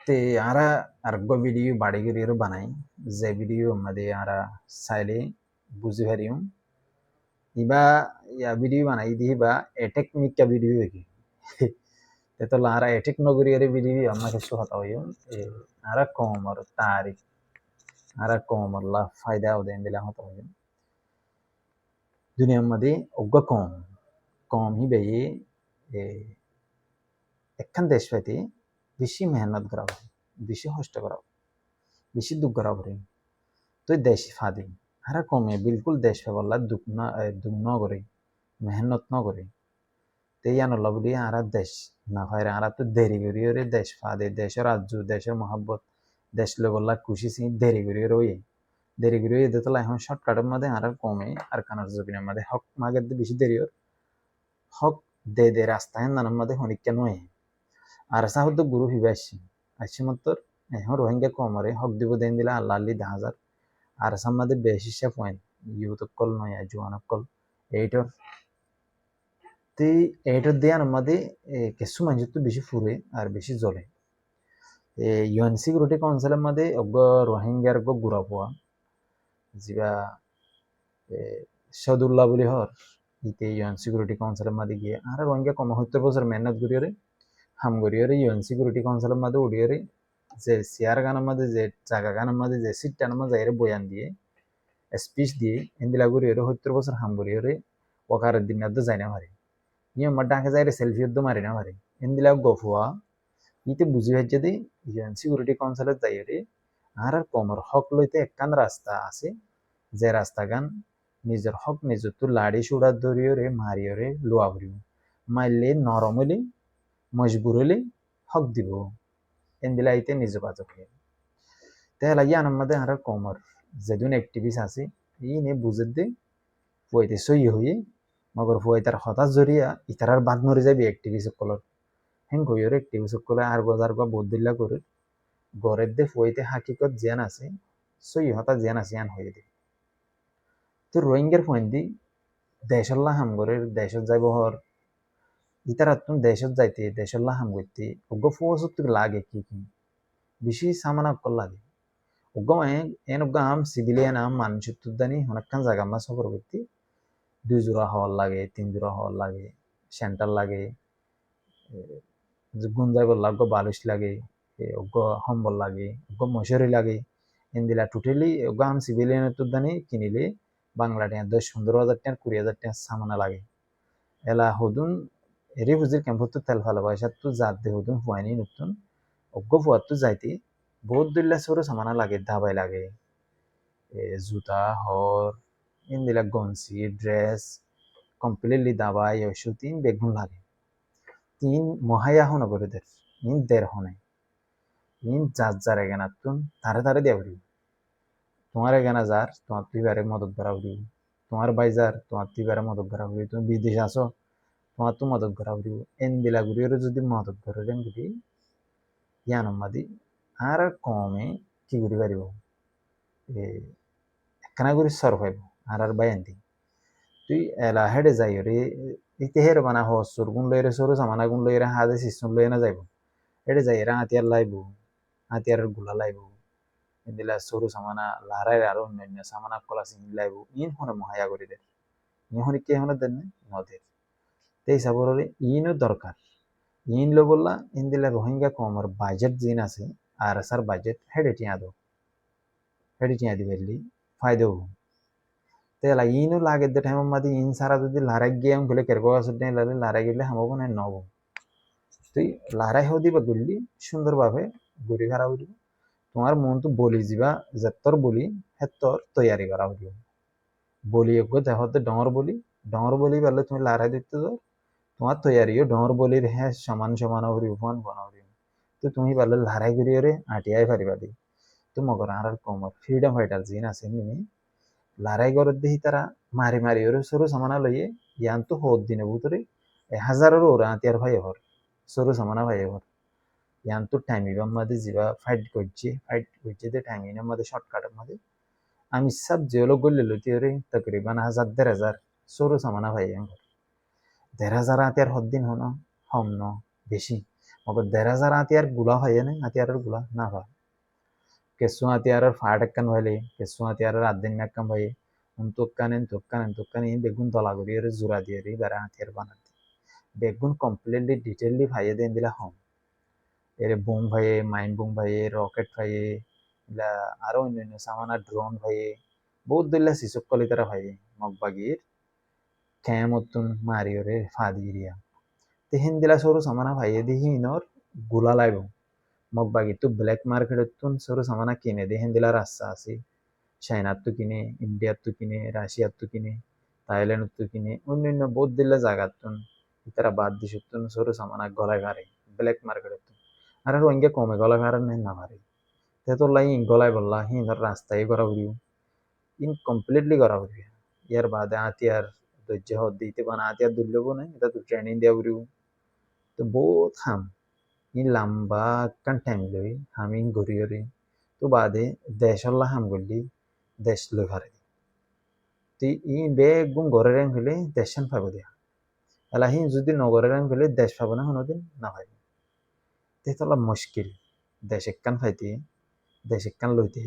ते आरा Ergo video बाड़ी गिरियो बनाई जे वीडियो मदे आरा साइले बुझी हरियो इबा या वीडियो बनाई दी बा एटेक मिक्का वीडियो है ते तो लारा एटेक नगरी रे वीडियो अम्मा के सो हता होयो आरा कोमर तारीख आरा कोमर ला फायदा उदे दिला हता होयो दुनिया मदे उग्गा कौम ही बे একখান দেশ পাইতে বেশি মেহনত করা বেশি কষ্ট করা বেশি দুঃখ করা তো দেশ ফাদি হারা কমে বিলকুল দেশ পাবলা দুঃখ ন করে মেহনত ন করে তো ইয়ান বলি হারা দেশ না হয় হারা তো দেরি করিয়ে দেশ ফাদে দেশের রাজ্য দেশের মহাব্বত দেশ লোবল্লা খুশি সি দেরি করিয়ে রয়ে দেরি করিয়ে দিতে এখন শর্টকাটের মধ্যে হারা কমে আর কানার জবিনের মধ্যে হক মাগের বেশি দেরি হক দে রাস্তায় নানার মধ্যে হনিকা নয় আর সাহদ্দ গুরু হিবে আসছি মতর এখন রোহিঙ্গা কমরে হক দিব দেন দিলা আল্লাহ আল্লি 10,000 আর সামাদে বেশি সে পয়েন্ট ইউথ কল নয় জোয়ান কল এইটর তে এইটর দিয়ে আমাদের কিছু মানুষ তো বেশি ফুরে আর বেশি জ্বলে ইউএন সিকিউরিটি কাউন্সিলের মধ্যে অগ রোহিঙ্গার গুড়া পোয়া যা সদুল্লাহ বলি হর ইতে ইউএন সিকিউরিটি কাউন্সিলের মধ্যে গিয়ে আর রোহিঙ্গা কম 70 বছর মেহনত করিয়ে হাম করিয়ে ইউএন সিকিউরিটি কাউন্সিলের মধ্যে উড়িয়ে যে চেয়ার গানের মধ্যে যে জায়গা গানের মধ্যে যে সিটটার মধ্যে যাই বয়ান দিয়ে স্পিচ দিয়ে এন্দিলা করিয়ে 70 বছর হাম করিয়ে ওকারের দিন যাই না পারে ইয়ে আমার ডাকে যাই সেলফি মারি না পারে এন্দিলা গফুয়া ইতে বুঝি হচ্ছে দি ইউএন সিকিউরিটি কাউন্সিলের যাই আর কমর হক লইতে একখান রাস্তা আছে যে রাস্তা গান নিজের হক নিজের তো লাড়ি সুড়া ধরিয়ে মারিয়ে লোয়া ভরিব মারলে নরম হলে মজবুর হলে হক দিব এন্দিলা ইতে নিজে বাজক হয়ে তাহলে ইয়ান মধ্যে আর কমর যেদিন অ্যাক্টিভিস্ট আছে ই নে বুঝে দে ফুয়াইতে সই হয়ে মগর ফুয়াই তার হতাশ জরিয়া ইতারার বাদ মরে যাবে অ্যাক্টিভিস্ট সকলের হেন কইরে অ্যাক্টিভিস্ট সকলে আর গজার গা বদলিলা করে গড়ের দে ফুয়াইতে হাকিকত জ্ঞান আছে সই হতাশ জ্ঞান আছে ইয়ান হয়ে দে তো রোহিঙ্গার ফয়েন্দি দেশল্লা হাম করে দেশত যাইব হর ইতারা তুমি দেশত যাইতে দেশল্লা হাম করতে অজ্ঞ ফুয়াশত লাগে কি বেশি সামানা অক্কল লাগে এন আম সিভিলিয়ান আম মানুষ তুদানি অনেকখান জায়গা আমরা সফর করতে 2 জোড়া হওয়ার লাগে 3 জোড়া হওয়ার লাগে সেন্টার লাগে গুণ যাইব লাগো বালিশ লাগে সম্বল লাগে মশারি লাগে এন্দিলা টোটালি আম সিভিলিয়ান তুদানি কিনিলে বাংলা টিয়া 10-15,000 টাকা 20,000 টাকা সামানা লাগে এলা হদুন এরি হুজির ক্যাম্পত তেল ফালা পয়সা তো জাত দে হদুন হুয়াইনি নতুন ফুয়ার তো যাইতে বহুত দুল্লা সরু সামানা লাগে দাবাই লাগে জুতা হর ইন্দিলা গঞ্চি ড্রেস কমপ্লিটলি দাবাই ওষুধ 3 বেগুন লাগে 3 মহায়া হন করে দের দের হনে যার এগানা তুন তারে দিয়া উড়ি তোমার এগানা যার তোমার তুই বারে মদত করা উড়ি তোমার ভাই যার তোমার তুই বারে মদত করা উড়ি তুমি বিদেশ আসো তোমার তো মদত করা উড়ি এন্দিলা গুড়িও যদি মদত করে রেন গুড়ি ইয়ানম্মাদি আর কমে কি করি পারিব একখানা করে সর্ভ হইব আর বায়ান্তি তুই এলা হেডে যাই রে ইতে হের বানা হসুর গুণ লইরে সরু সামানা গুণ লইরে হাদে সিস্টেম লই না যাইব হেডে যাই রা হাতিয়ার লাইব হাতিয়ারের গুলা লাইব এদিলা সরু সামানা লারাই আর অন্যান্য সামানা কলা সিং লাইব ইন হনে মহায়া করি দে ইন হনে কে হনে দেন নদের তেই সাবরে ইনও দরকার ইন লো বললা ইন্দিলা রোহিঙ্গা কমর বাজেট জিন আছে আর সার বাজেট হেডে টিয়া দিবেলি ফায়দা তেলা ইনু লাগে দে টাইম মাদি ইন সারা যদি লারাই গিয়ে গলে কেরগো আসতে লালে লারাই গেলে হামবো না নব তুই লারাই হদি বা গুল্লি সুন্দরভাবে গুড়ি খারা হইব তোমার মন তো বলি যাবা যেতর বলি হেতর তৈয়ারি করা হইব বলি গো দেহতে ডর বলি বললে তুমি লারাই দিতে যাও তোমার তৈয়ারিও ডর বলির হ্যাঁ সমান হরিব ফোন হরিব তো তুমি বললে লারাই করিয়ে আটিয়াই পারিবা দি তো মগর আর কমর ফ্রিডম ফাইটার জিন আছে নিমি লারাই গরত দেখি তারা মারি ওরে সরু সামানা লইয়ে ইয়ান তো হদ দিনে ভিতরে 1,000 ওরা আতিয়ার ভাই হর সরু সামানা ভাই হর ইয়ান তো টাইমিবার মধ্যে যা ফাইট করছে দে টাইমিনের মধ্যে শর্টকাটের মধ্যে আমি সব যেগুলো গল্লে লইতে ওরে তকরিবান 1,000-1,500 সরু সামানা ভাই হর 1,500 আতিয়ার হদ দিন হন হম ন বেশি মগর 1,500 আতিয়ার গুলা হয় না, আতিয়ারের গুলা না হয় কেসু আতিয়ারের ফাট একখান ভাইলে কেসু আতিয়ারের আদিন একখান ভাই তুক্কানেন বেগুন দলা করি জোড়া দিয়ে বেড়া আতিয়ার বানাতে বেগুন কমপ্লিটলি ডিটেইললি ভাইয়ে দেন দিলা হম এর বুম ভাইয়ে মাইন বুম ভাইয়ে রকেট ভাইয়ে ইলা আরো অন্যান্য সামানা ড্রোন ভাইয়ে বহুত দিল্লা শিশুক কলি তারা ভাইয়ে মগবাগির খেমতুন মারিওরে ফাদিরিয়া তেহেন দিলা সরু সামানা ভাইয়ে দিহি ইনর গুলা লাইব মগবাগি তো ব্ল্যাক মার্কেট তুন সরু সামানা কিনে দেহেন দিলা রাস্তা আছে চাইনার তো কিনে ইন্ডিয়ার তো কিনে রাশিয়ার তো কিনে থাইল্যান্ডের তো কিনে অন্যান্য বহুত দিল্লা জায়গার তুন ইতারা বাদ দিছে তুন সরু সামানা গলায় ঘারে ব্ল্যাক মার্কেট তুন আর রোহিঙ্গা কমে গলায় ঘাড়ে না পারে তে তো লাই গলায় বললা হি ধর রাস্তায় করা উড়িও ইন কমপ্লিটলি করা উড়িও ইয়ার বাদে আতিয়ার ধৈর্য হদ দিতে পানা আতিয়ার দুর্লভ না এটা তো ট্রেনিং দেওয়া উড়িও তো বহুত হাম ই লম্বা কান টাইম লই হামিং ঘুরি তো বাদে দেশল্লা হাম করলি দেশ লই হারে তুই ই বেগুন ঘরে রাং হলে দেশান পাবো দিয়া এলা হি যদি নগরে রাং হলে দেশ পাবো না কোনোদিন না ভাই তেতলা মুশকিল দেশ একখান ফাইতে দেশ একখান লইতে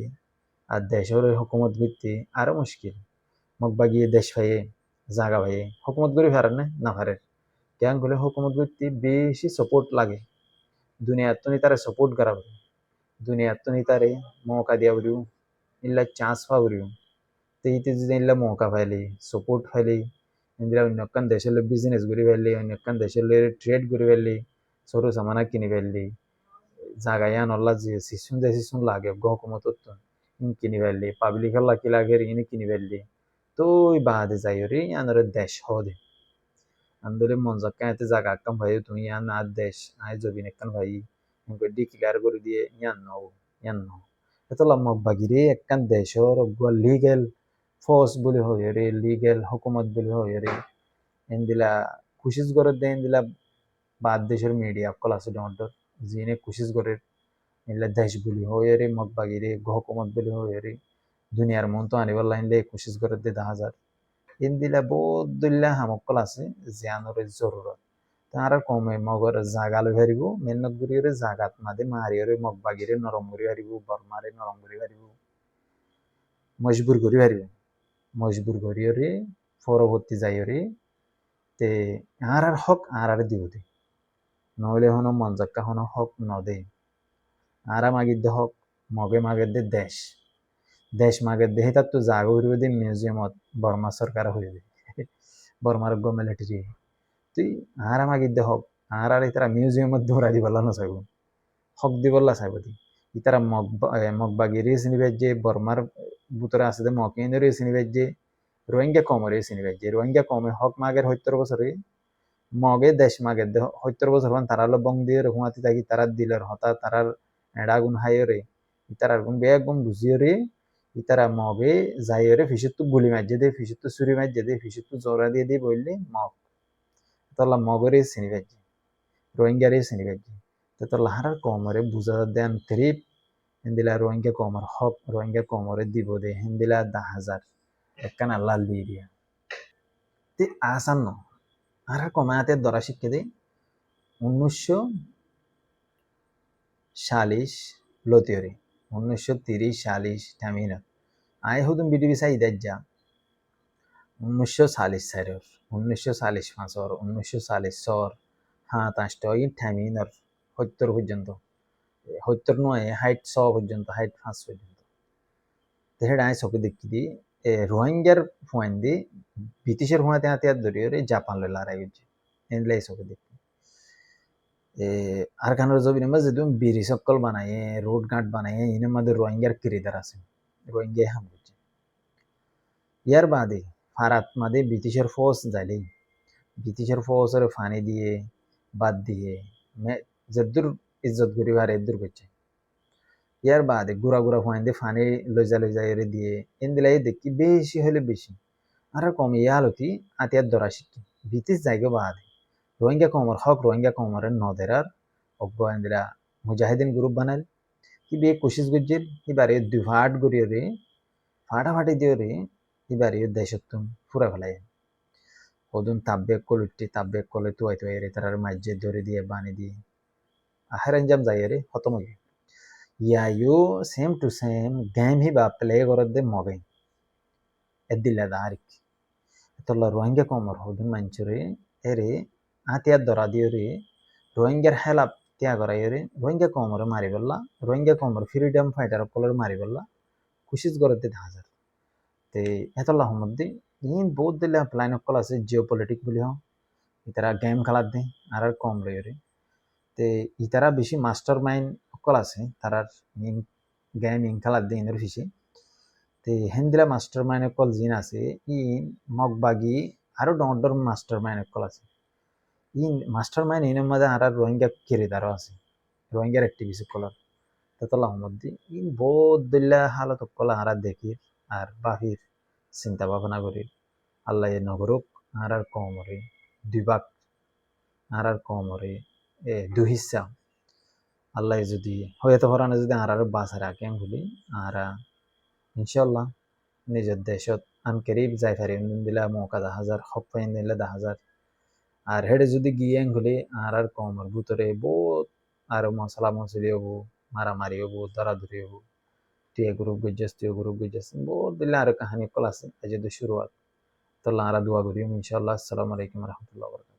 আর দেশের হুকুমত করতে আরো মুশকিল মগ বাগিয়ে দেশ ভাইয়ে জাগা ভাইয়ে হুকুমত করে ফেরার না ফারে কেন করলে হুকুমত করতে বেশি সাপোর্ট লাগে দুনিয়ার তো নি তারে সাপোর্ট করা বলি দুনিয়ার তো নি তারে মৌকা দিয়া বলিও ইল্লা চান্স পা বলিও তো ইতে যদি ইল্লা মৌকা পাইলি সাপোর্ট পাইলি ইন্দিরা অন্য একখান দেশের বিজনেস করে ফেললি অন্য একখান দেশের ট্রেড করে ফেললি সরু সামানা কিনে ফেললি জাগায় নল্লা যে সিস্টেম লাগে হুকুমত কিনি ফেললি পাবলিক হল্লা কি লাগে ইনি কিনি ফেললি তো ওই বাদে যাই রে আনারে দেশ হদে আন্দোলে মনজাক্কা এতে জায়গা আক্কাম ভাই তুমি ইয়ান আর দেশ আয় জবিন একখান ভাই ডিক্লেয়ার করে দিয়ে ইয়ান নও এত লম্মক বাগিরে একখান দেশর লিগেল ফোর্স বলে হয়ে রে লিগেল হুকুমত বলে হয়ে রে এন্দিলা কুশিস করে দেন দিলা বাদ দেশের মিডিয়া অকল আছে ডর যিনি কুশিস করে এলা দেশ বলি হয়ে রে মগ বাগিরে হুকুমত বলে হয়ে রে দুনিয়ার মন তো আনিবার লাইন লে কুশিস করে দে 10,000 ইন্দিলা বহুত দুল্লা হামকল আছে জিয়ানোর জরুরত তার কমে মগর জাগা লই হারিব মেহনত করিরে জাগাত মাদে মারিরে মগ বাগিরে নরম করি হারিব বর্মারে নরম করি হারিব মজবুর করিরে পরবর্তী যাইরে তে আর হক আর দিব দে নহলে হনো মনজাক্কা হনো হক নদে আরা মাগির দে হক মগে মাগের দে দেশ মাগের দে তার তো জাগা হইব দে মিউজিয়ামত বর্মা সরকার হইবে বর্মার মিলিটারি তুই আর আমাকে হক আর ইতারা মিউজিয়ামত দৌড়া দিবলা নচাইব হক দিবলা চাইব দি ইতারা মগবাগিরি চিনিবাই যে বর্মার বুতরে আছে যে মকিনরে চিনিবাই যে রোহিঙ্গা কমরে চিনিবাই যে রোহিঙ্গা কমে হক মাগের 70 বছরে মগে দেশ মাগের দে 70 বছর মান তারা বং দিয়ে হুমাতি থাকি তারা দিলের হতা তারার এডা গুণ হাইরে ইতারার গুণ বেয়া গুণ বুঝিয়ে ইতারা মগে যাইরে ফিসিত গুলি মারজে দে ফিসিত চুরি মারজে দে ফিসিত জোরা দিয়ে বললে মগ তোলা মগরে চিনিবাজি রোহিঙ্গারে চিনিবাজি তো তোলা হারার কমরে বুঝা দেন ট্রিপ হিন্দিলা রোহিঙ্গা কমর হক রোহিঙ্গা কমরে দিব দে হিন্দিলা 10,000 একখান আল্লাহ লিরিয়া তে আসান ন আর কমাতে দরা শিখে দে 1940 লতিয়রি 1930 ঠামিনা আয় হুদুম বিডিবি সাই যা 1940 সাইরর 1940 ফাঁসর 1940 সর হ্যাঁ তাঁষ্ট ওই ঠামিনার 70 পর্যন্ত 70 নয় হাইট 100 পর্যন্ত হাইট 5 পর্যন্ত তেহেড আয় চকে দেখি দি রোহিঙ্গার ফুয়াইন দি ব্রিটিশের ফুয়াতে হাতে হাত ধরিয়ে জাপান লই লড়াই করছে এনলাই চকে দেখি আর খানোর জবিনের মাঝে তুমি বিড়ি সকল বানায় রোড গার্ড বানায় এনের মধ্যে রোহিঙ্গার কিরিদার আছে রোহিঙ্গায় হাম করছে ইয়ার বাদে ফারাত মাদে ব্রিটিশের ফোর্স যাইলে ব্রিটিশের ফোর্সের ফানি দিয়ে বাদ দিয়ে যদ্দুর ইজ্জত করি আর এদ্দুর করছে ইয়ার বাদে গুড়া ফুয়াইন দিয়ে ফানি লইজা এরে দিয়ে এন দিলাই দেখি বেশি হলে বেশি আর কম ইয়ালতি আতিয়ার দরা শিখি ব্রিটিশ জায়গা বাদে রোহিঙ্গা কমর হক রোহিঙ্গা কমরের নদেরার অজ্ঞ এন দিলা মুজাহিদিন গ্রুপ বানাইল কি বে কোশিশ করছিল এবারে দুভাট গড়িয়ে রে ফাটাফাটি দিয়ে রে এবারে দেশত্তুম ফুরা ফেলাই ওদুন তাব্বেক কলুটি তাব্বেক কলে তুয়াই রে তার মাঝে ধরে দিয়ে বানি দিয়ে আখের এঞ্জাম যাই রে খতম হয়ে ইয়ায়ু সেম টু সেম গেম হি বা প্লে করে দে মবে এদিলে দারিক তোলা রোহিঙ্গা কমর হদিন মাঞ্চুরে এরে আতিয়ার দরা দিও রে রোহিঙ্গার হেলাপ ত্যাগ করাই রে রোহিঙ্গা কমরে মারি বললা রোহিঙ্গা কমর ফ্রিডম ফাইটার কলর মারি বললা কুশিস করে দে হাজার তে এতলা হমদ্দি ইন বহুত দিলে প্লাইন অকল আছে জিও পলিটিক বুলি হও ইতারা গেম খেলার দে আর কম লই রে তে ইতারা বেশি মাস্টার মাইন্ড অকল আছে তারার গেম খেলার দে ইনের ফিসে তে হেন্দিলা মাস্টার মাইন্ড অকল জিন আছে ইন মগবাগি আরো ডর মাস্টার মাইন্ড অকল আছে ইন মাস্টার মাইন্ড ইনের মধ্যে আর রোহিঙ্গা কিরিদারও আছে রোহিঙ্গার অ্যাক্টিভিস্ট কলার তেতলা মধ্যে ইন বহুত দিল্লা হালত কলা আর দেখি আর বাহির চিন্তা ভাবনা করি আল্লাহ নগরক আর কমরে দুই ভাগ আর কমরে দুই হিসা আল্লাহ যদি হয়তো হরানো যদি আর বাঁচা রাখে বলি আর ইনশাল্লাহ নিজের দেশত আনকেরিব যাই পারি দিলে মৌকা 10,000 হক পাইন দিলে 10,000 আর হেডে যদি গিয়ে হলে আর কমর ভিতরে বহুত আর মশলা মশলি হবো মারামারি হবো দরাদরি হবো তুই গ্রুপ গুজাস তুই গ্রুপ গুজাস বহুত দিলে আর কাহানি কল আছে এই যে শুরুয়াত তো আল্লাহ দোয়া করি ইনশাআল্লাহ। আসসালামু আলাইকুম রহমতুল্লাহ।